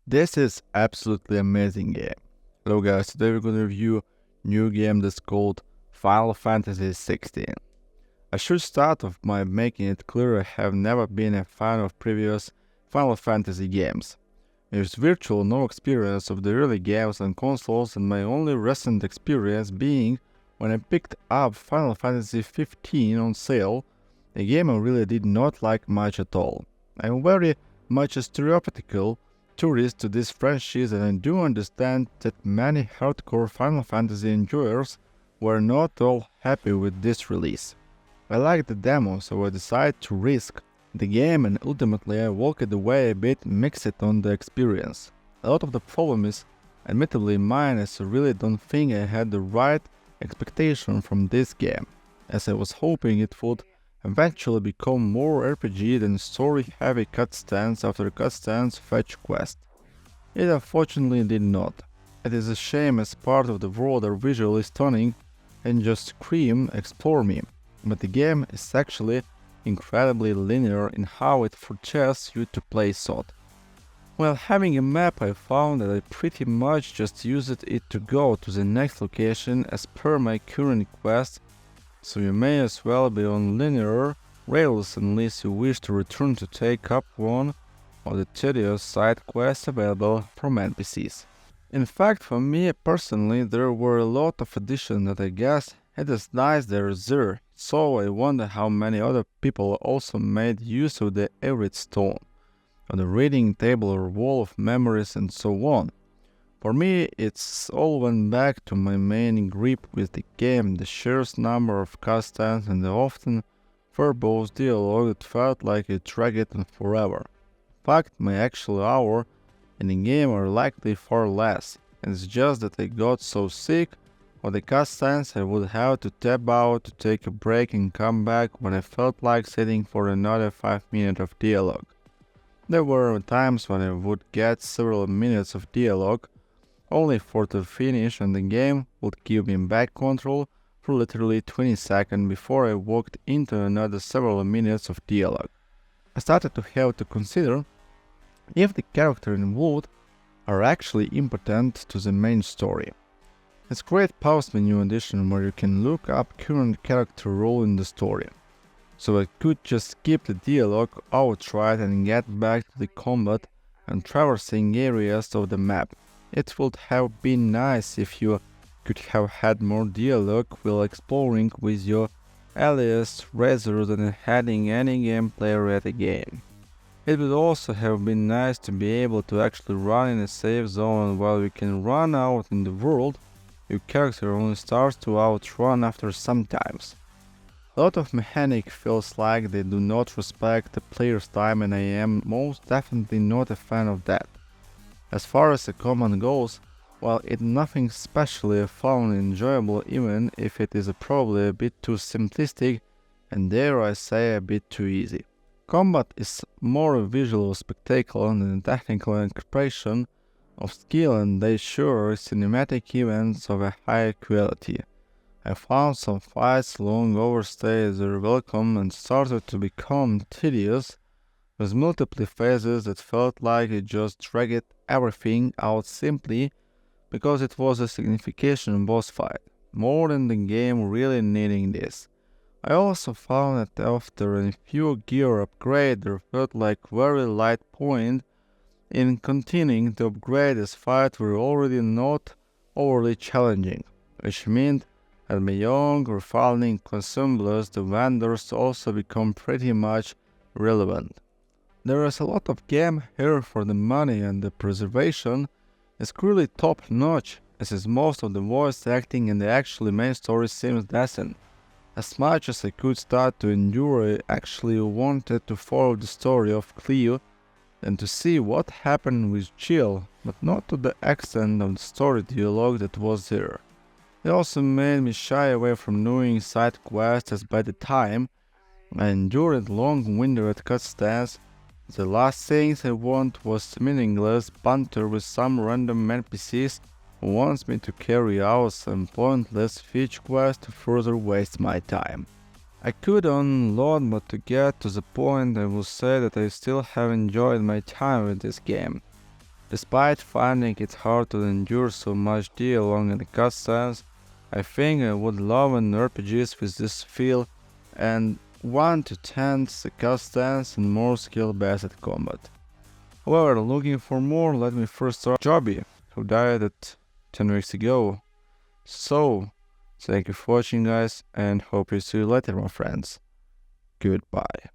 This is absolutely amazing game. Hello guys, today we're gonna review new game that's called Final Fantasy 16. I should start off by making it clear I have never been a fan of previous Final Fantasy games. There's virtually no experience of the early games on consoles, and my only recent experience being when I picked up Final Fantasy 15 on sale, a game I really did not like much at all. I'm very much a stereotypical tourist to this franchise, and I do understand that many hardcore Final Fantasy enjoyers were not all happy with this release. I liked the demo, so I decided to risk the game, and ultimately I walked away a bit mixed on the experience. A lot of the problem is admittedly mine, as I really don't think I had the right expectation from this game, as I was hoping it would eventually become more RPG than story-heavy cutscenes after cutscenes fetch quest. It unfortunately did not. It is a shame, as part of the world are visually stunning and just scream explore me, but the game is actually incredibly linear in how it forces you to play SOT. While having a map, I found that I pretty much just used it to go to the next location as per my current quest, so you may as well be on linear rails unless you wish to return to take up one of the tedious side quests available from NPCs. In fact, for me personally, there were a lot of additions that I guess it is nice they're there, so I wonder how many other people also made use of the Ifrit stone, or the reading table or wall of memories and so on. For me, it's all went back to my main grip with the game, the sheer number of cutscenes and the often verbose dialogue that felt like it dragged on forever. In fact, my actual hour in the game are likely far less, and it's just that I got so sick of the cutscenes I would have to tap out to take a break and come back when I felt like sitting for another 5 minutes of dialogue. There were times when I would get several minutes of dialogue, only for to finish, and the game would give me back control for literally 20 seconds before I walked into another several minutes of dialogue. I started to have to consider if the characters involved are actually important to the main story. It's a great pause menu addition where you can look up current character role in the story, so I could just skip the dialogue outright and get back to the combat and traversing areas of the map. It would have been nice if you could have had more dialogue while exploring with your alias rather than having any gameplay at a game. It would also have been nice to be able to actually run in a safe zone while you can run out in the world. Your character only starts to outrun after some times. A lot of mechanic feels like they do not respect the player's time, and I am most definitely not a fan of that. As far as the command goes, while it's nothing specially fun and enjoyable, even if it is probably a bit too simplistic and dare I say a bit too easy. Combat is more a visual spectacle than a technical expression of skill, and they sure are cinematic events of a high quality. I found some fights long overstayed their welcome and started to become tedious, with multiple phases that felt like it just dragged everything out simply because it was a significant boss fight, more than the game really needing this. I also found that after a few gear upgrade there felt like very light point in continuing to upgrade as fights were already not overly challenging, which meant that beyond refining consumables the vendors also become pretty much relevant. There is a lot of game here for the money, and the preservation is clearly top notch, as is most of the voice acting, and the actual main story seems decent. As much as I could start to endure, I actually wanted to follow the story of Clive and to see what happened with Jill, but not to the extent of the story dialogue that was there. It also made me shy away from doing side quests, as by the time I endured long-winded cutscenes, the last thing I want was meaningless banter with some random NPCs who wants me to carry out some pointless fetch quest to further waste my time. I could unload, but to get to the point I will say that I still have enjoyed my time with this game. Despite finding it hard to endure so much dialogue in the cutscenes, I think I would love an RPGs with this feel and want to tense the cutscenes and more skill-based combat. However, looking for more, let me first start Joby, who died at 10 weeks ago. So, thank you for watching guys, and hope you see you later my friends. Goodbye.